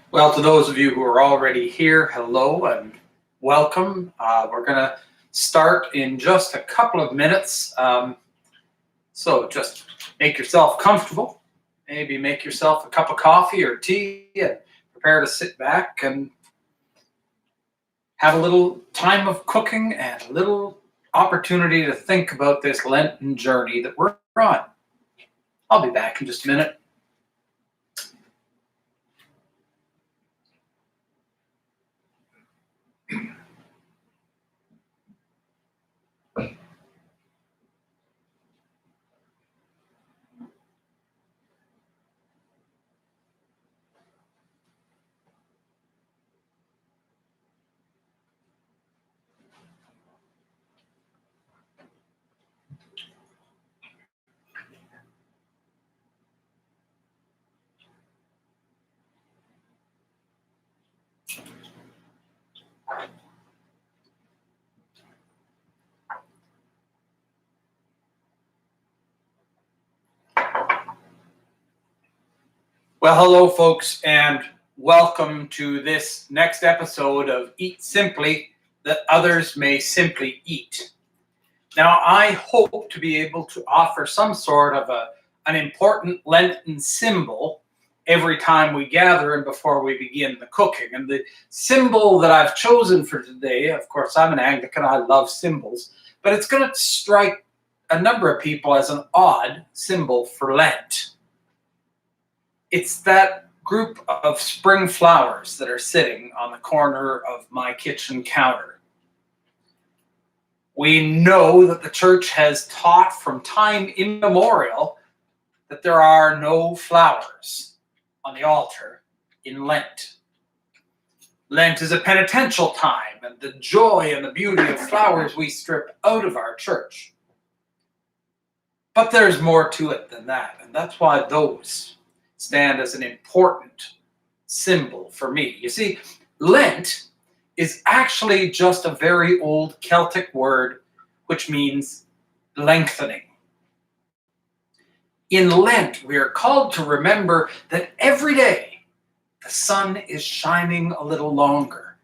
Well, to those of you who are already here, hello and welcome. We're going to start in just a couple of minutes. So just make yourself comfortable. Maybe make yourself a cup of coffee or tea and prepare to sit back and have a little time of cooking and a little opportunity to think about this Lenten journey that we're on. I'll be back in just a minute. Well, hello, folks, and welcome to this next episode of Eat Simply, that others may simply eat. Now, I hope to be able to offer some sort of an important Lenten symbol every time we gather and before we begin the cooking. And the symbol that I've chosen for today, of course, I'm an Anglican, I love symbols, but it's going to strike a number of people as an odd symbol for Lent. It's that group of spring flowers that are sitting on the corner of my kitchen counter. We know that the church has taught from time immemorial that there are no flowers on the altar in Lent. Lent is a penitential time, and the joy and the beauty of flowers we strip out of our church. But there's more to it than that, and that's why those stand as an important symbol for me. You see, Lent is actually just a very old Celtic word which means lengthening. In Lent, we are called to remember that every day the sun is shining a little longer.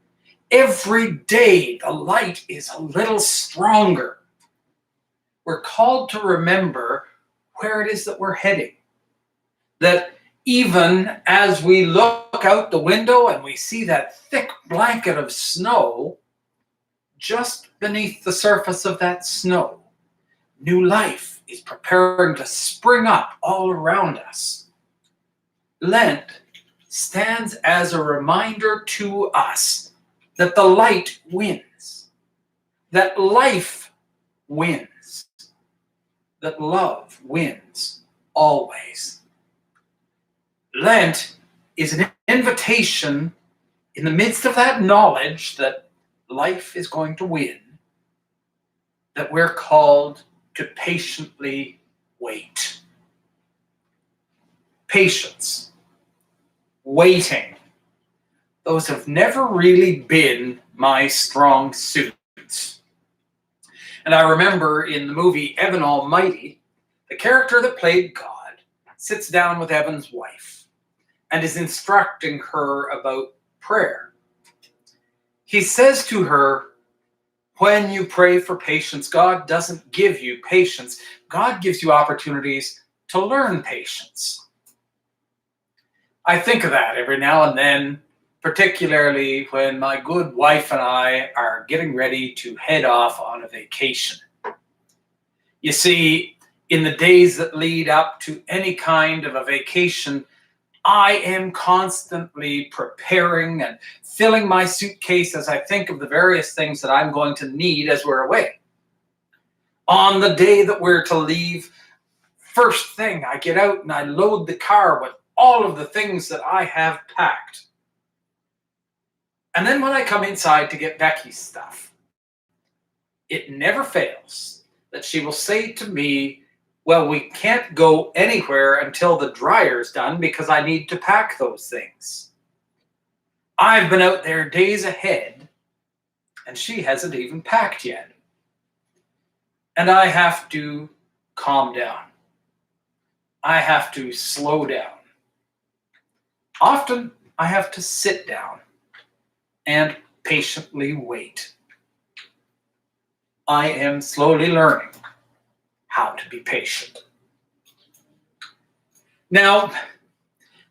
Every day the light is a little stronger. We're called to remember where it is that we're heading. That even as we look out the window and we see that thick blanket of snow, just beneath the surface of that snow, new life is preparing to spring up all around us. Lent stands as a reminder to us that the light wins, that life wins, that love wins always. Lent is an invitation in the midst of that knowledge that life is going to win, that we're called to patiently wait. Patience, waiting, those have never really been my strong suits. And I remember in the movie Evan Almighty, the character that played God sits down with Evan's wife and is instructing her about prayer. He says to her, when you pray for patience, God doesn't give you patience. God gives you opportunities to learn patience. I think of that every now and then, particularly when my good wife and I are getting ready to head off on a vacation. You see, in the days that lead up to any kind of a vacation, I am constantly preparing and filling my suitcase as I think of the various things that I'm going to need as we're away. On the day that we're to leave, first thing I get out and I load the car with all of the things that I have packed. And then when I come inside to get Becky's stuff, it never fails that she will say to me, well, we can't go anywhere until the dryer's done because I need to pack those things. I've been out there days ahead and she hasn't even packed yet. And I have to calm down. I have to slow down. Often I have to sit down and patiently wait. I am slowly learning how to be patient. Now,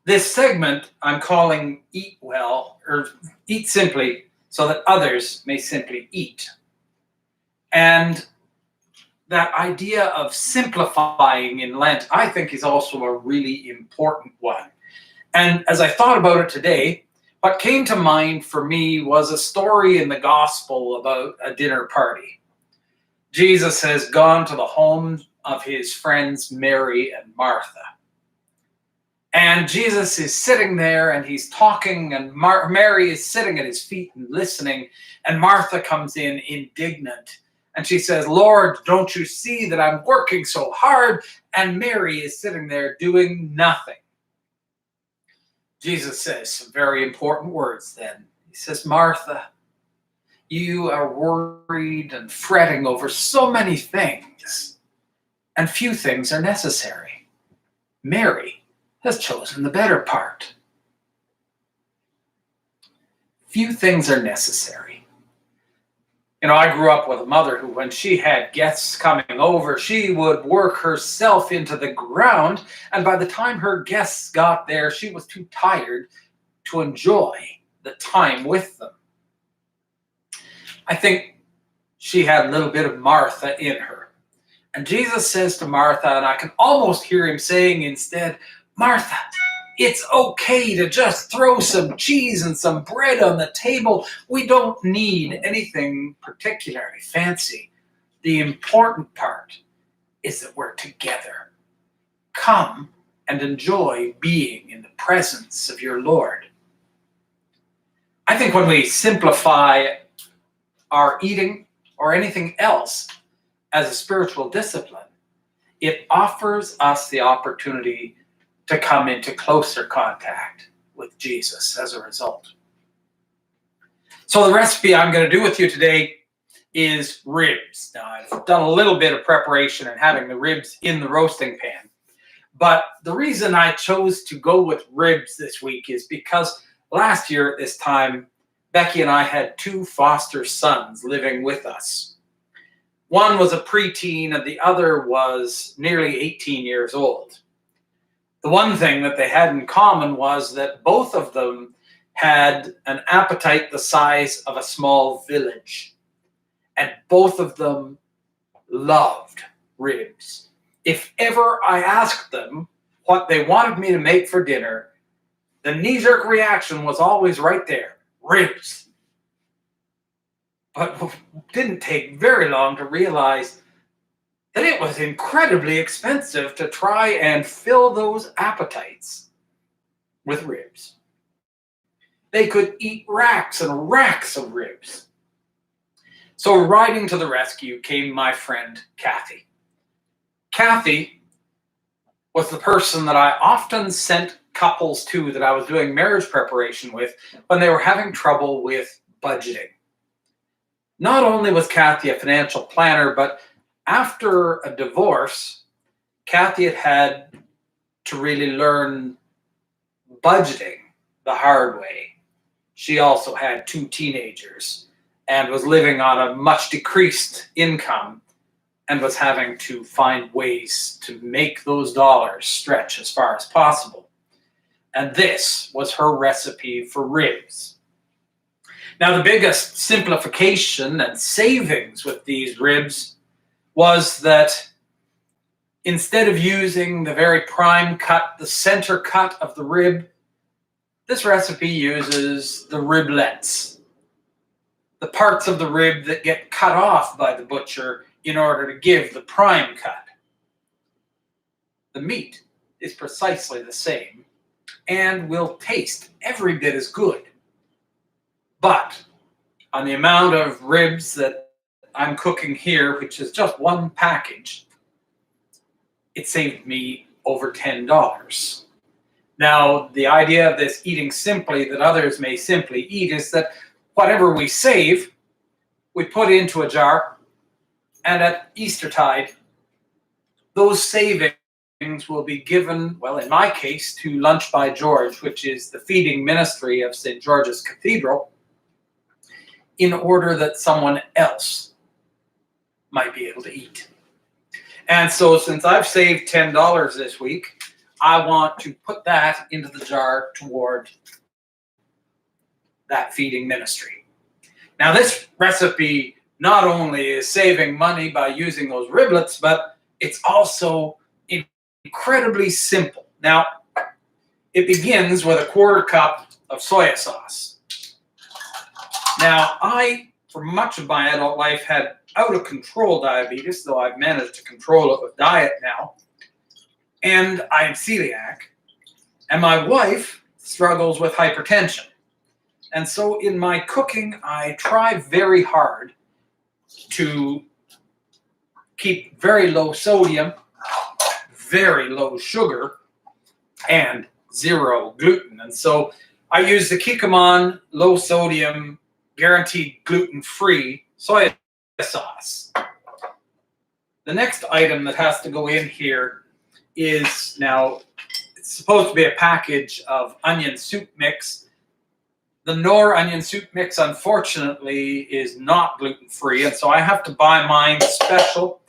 this segment I'm calling Eat Well, or Eat Simply, so that others may simply eat. And that idea of simplifying in Lent, I think, is also a really important one. And as I thought about it today, what came to mind for me was a story in the gospel about a dinner party. Jesus has gone to the home of his friends Mary and Martha. And Jesus is sitting there and he's talking, and Mary is sitting at his feet and listening. And Martha comes in indignant. And she says, "Lord, don't you see that I'm working so hard?" And Mary is sitting there doing nothing. Jesus says some very important words then. He says, "Martha, you are worried and fretting over so many things, and few things are necessary. Mary has chosen the better part." Few things are necessary. You know, I grew up with a mother who, when she had guests coming over, she would work herself into the ground, and by the time her guests got there, she was too tired to enjoy the time with them. I think she had a little bit of Martha in her. And Jesus says to Martha, and I can almost hear him saying instead, "Martha, it's okay to just throw some cheese and some bread on the table. We don't need anything particularly fancy. The important part is that we're together. Come and enjoy being in the presence of your Lord." I think when we simplify our eating or anything else as a spiritual discipline, it offers us the opportunity to come into closer contact with Jesus as a result. So the recipe I'm going to do with you today is ribs. Now, I've done a little bit of preparation and having the ribs in the roasting pan. But the reason I chose to go with ribs this week is because last year at this time, Becky and I had two foster sons living with us. One was a preteen and the other was nearly 18 years old. The one thing that they had in common was that both of them had an appetite the size of a small village. And both of them loved ribs. If ever I asked them what they wanted me to make for dinner, the knee-jerk reaction was always right there: ribs. But it didn't take very long to realize that it was incredibly expensive to try and fill those appetites with ribs. They could eat racks and racks of ribs. So riding to the rescue came my friend Kathy. Kathy was the person that I often sent couples to that I was doing marriage preparation with when they were having trouble with budgeting. Not only was Kathy a financial planner, but after a divorce, Kathy had had to really learn budgeting the hard way. She also had two teenagers and was living on a much decreased income and was having to find ways to make those dollars stretch as far as possible. And this was her recipe for ribs. Now, the biggest simplification and savings with these ribs was that instead of using the very prime cut, the center cut of the rib, this recipe uses the riblets, the parts of the rib that get cut off by the butcher in order to give the prime cut. The meat is precisely the same and will taste every bit as good. But on the amount of ribs that I'm cooking here, which is just one package, it saved me over $10. Now, the idea of this eating simply that others may simply eat is that whatever we save, we put into a jar, and at Eastertide, those savings will be given, well, in my case, to Lunch by George, which is the feeding ministry of St. George's Cathedral, in order that someone else might be able to eat. And so since I've saved $10 this week, I want to put that into the jar toward that feeding ministry. Now, this recipe not only is saving money by using those riblets, but it's also incredibly simple. Now, it begins with a 1/4 cup of soy sauce. Now, I, for much of my adult life, had out of control diabetes, though I've managed to control it with diet now. And I am celiac. And my wife struggles with hypertension. And so in my cooking, I try very hard to keep very low sodium, very low sugar, and 0 gluten. And so I use the Kikkoman low sodium, guaranteed gluten-free soy sauce. The next item that has to go in here is, now, it's supposed to be a package of onion soup mix. The Knorr onion soup mix, unfortunately, is not gluten-free, and so I have to buy mine special.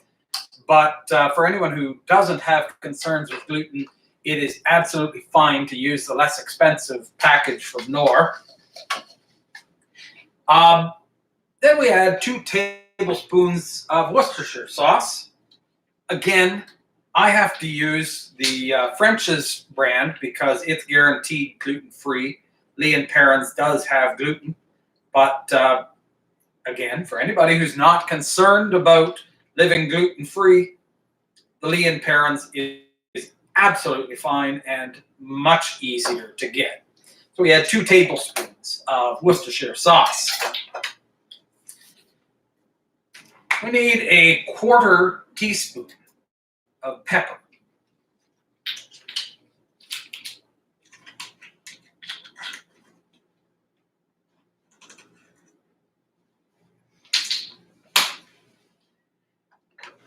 But for anyone who doesn't have concerns with gluten, it is absolutely fine to use the less expensive package from Knorr. Then we add 2 tablespoons of Worcestershire sauce. Again, I have to use the French's brand because it's guaranteed gluten-free. Lee & Perrins does have gluten, but again, for anybody who's not concerned about living gluten-free, the Lee & Perrins is absolutely fine and much easier to get. So we add 2 tablespoons of Worcestershire sauce. We need a 1/4 teaspoon of pepper.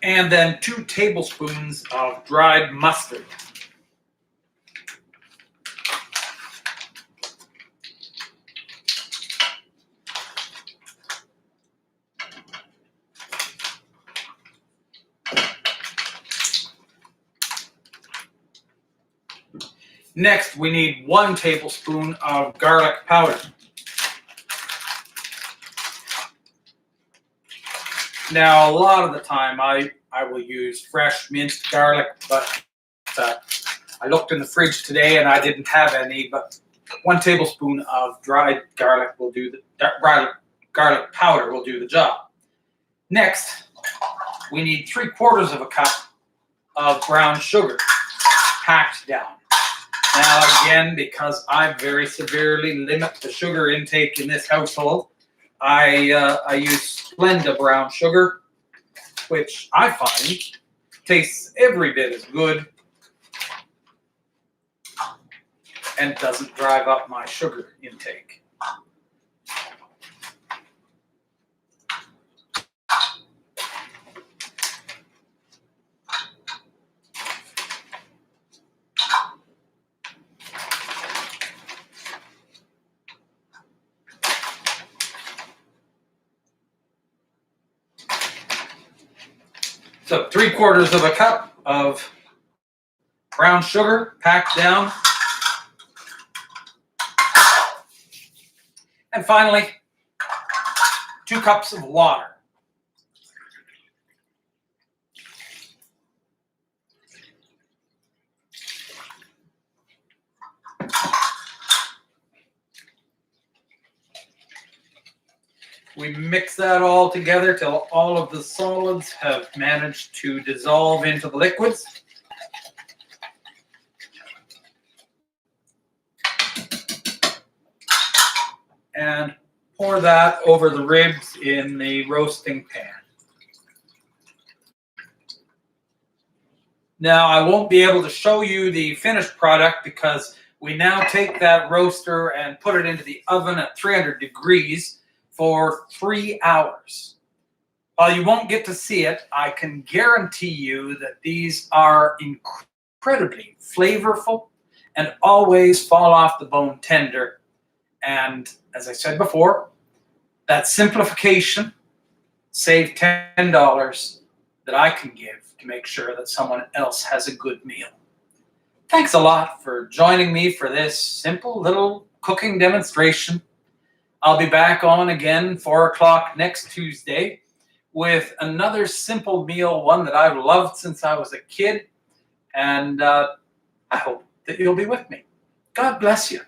And then 2 tablespoons of dried mustard. Next, we need 1 tablespoon of garlic powder. Now, a lot of the time, I will use fresh minced garlic, but I looked in the fridge today and I didn't have any, but 1 tablespoon of dried garlic will do garlic powder will do the job. Next, we need 3/4 of a cup of brown sugar, packed down. Now, again, because I very severely limit the sugar intake in this household, I use Splenda brown sugar, which I find tastes every bit as good and doesn't drive up my sugar intake. So 3/4 of a cup of brown sugar packed down. And finally, 2 cups of water. We mix that all together till all of the solids have managed to dissolve into the liquids. And pour that over the ribs in the roasting pan. Now, I won't be able to show you the finished product because we now take that roaster and put it into the oven at 300 degrees for 3 hours. While you won't get to see it, I can guarantee you that these are incredible incredibly flavorful and always fall off the bone tender. And as I said before, that simplification saved $10 that I can give to make sure that someone else has a good meal. Thanks a lot for joining me for this simple little cooking demonstration. I'll be back on again 4 o'clock next Tuesday with another simple meal, one that I've loved since I was a kid. And I hope that you'll be with me. God bless you.